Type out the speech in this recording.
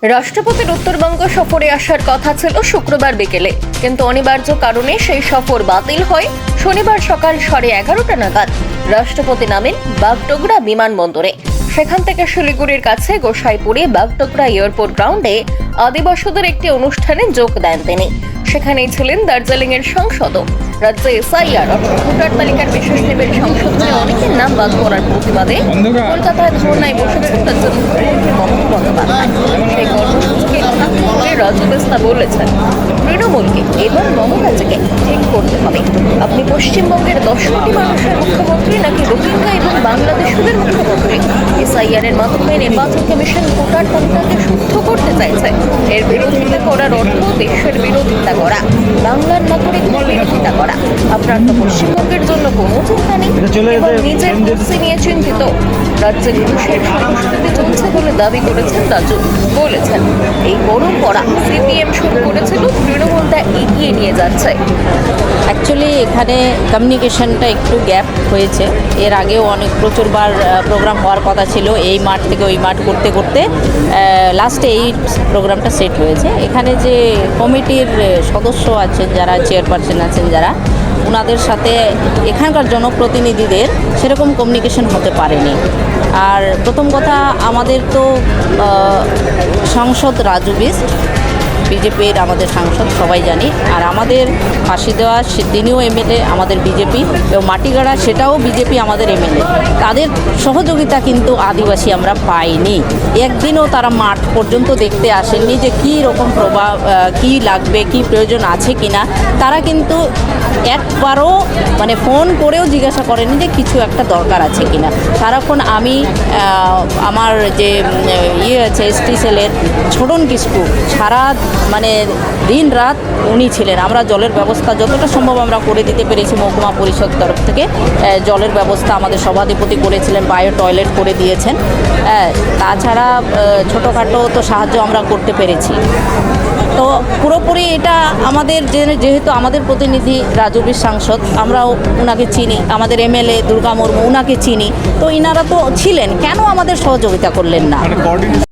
রাষ্ট্রপতির উত্তরবঙ্গ সফরে আসার কথা ছিল শুক্রবার বিকেলে, কিন্তু অনিবার্য কারণে সেই সফর বাতিল হয় শনিবার সকাল 11:30 নাগাদ। রাষ্ট্রপতি নামেন বাগডোগরা বিমানবন্দরে। সেখান থেকে শিলিগুড়ির কাছে গোসাইপুরে বাগডোগরা এয়ারপোর্ট গ্রাউন্ডে আদিবাসীদের একটি অনুষ্ঠানে যোগ দেন তিনি। সেখানেই ছিলেন দার্জিলিং এর সাংসদও। রাজ্যে এসআইআর অর্থাৎ ভোটার তালিকার বিশেষ লেভেল সংশোধনে অনেকের নাম বাদ করার প্রতিবাদে কলকাতায় ধর্নায় বসেছেন রাজ্যের মুখ্যমন্ত্রী মমতা বন্দ্যোপাধ্যায়। সেই কর্মসূচিকে লক্ষ্য করে রাজু বেস্তা বলেছেন, তৃণমূলকে এবং মমতাজিকে ঠিক করতে হবে। আপনি পশ্চিমবঙ্গের 10 কোটি মানুষের মুখ্যমন্ত্রী নাকি রোহিঙ্গা এবং বাংলাদেশিদের মুখ্যমন্ত্রী? এসআইআর এর মাধ্যমে নির্বাচন কমিশন ভোটার তালিকাকে শুদ্ধ করতে চাইছে। এর বিরোধিতা করার অর্থ দেশের বিরোধিতা করা, বাংলার নাগরিকদের বিরোধিতা করা। আপনার তো পশ্চিমবঙ্গের জন্য কোনো চিন্তা নেই এবং নিজের কুর্সি নিয়ে চিন্তিত। রাজ্যে ঘুষের সংস্কৃতি চলছে বলে দাবি করেছেন রাজু। বলেছেন, এই পরম্পরা সিপিএম শুরু করেছিল, তৃণমূল তা এগিয়ে নিয়ে যাচ্ছে। অ্যাকচুয়ালি এখানে কমিউনিকেশনটা একটু গ্যাপ হয়েছে। এর আগেও প্রচুরবার প্রোগ্রাম হওয়ার কথা ছিল, এই মাঠ থেকে ওই মাঠ করতে করতে লাস্টে এই প্রোগ্রামটা সেট হয়েছে। এখানে যে কমিটির সদস্য আছেন, যারা চেয়ারপারসন আছেন, যারা ওনাদের সাথে এখানকার জনপ্রতিনিধিদের সেরকম কমিউনিকেশন হতে পারেনি। আর প্রথম কথা, আমাদের তো সাংসদ রাজু বিস্ট বিজেপির আমাদের সাংসদ, সবাই জানি। আর আমাদের ফাঁসি দেওয়া তিনিও এমএলএ আমাদের বিজেপি, এবং মাটিগাড়া সেটাও বিজেপি আমাদের এমএলএ। তাদের সহযোগিতা কিন্তু আদিবাসী আমরা পাইনি। একদিনও তারা মাঠ পর্যন্ত দেখতে আসেননি যে কী রকম প্রভাব, কী লাগবে, কী প্রয়োজন আছে কিনা। তারা কিন্তু একবারও ফোন করেও জিজ্ঞাসা করেনি যে কিছু একটা দরকার আছে কিনা। সারাক্ষণ আমি আমার যে আছে এসটি সেলের ছোটন কিস্কু, সারা দিন রাত উনি ছিলেন। আমরা জলের ব্যবস্থা যতটা সম্ভব আমরা করে দিতে পেরেছি। মহকুমা পরিষদ তরফ থেকে জলের ব্যবস্থা আমাদের সভাধিপতি করেছিলেন, বায়ো টয়লেট করে দিয়েছেন। তাছাড়া ছোটোখাটো তো সাহায্য আমরা করতে পেরেছি। তো পুরোপুরি এটা আমাদের যেহেতু আমাদের প্রতিনিধি রাজুবীর সাংসদ, আমরাও ওনাকে চিনি, আমাদের এমএলএ দুর্গা মুর্মু ওনাকে চিনি, তো ইনারা তো ছিলেন, কেন আমাদের সহযোগিতা করলেন না?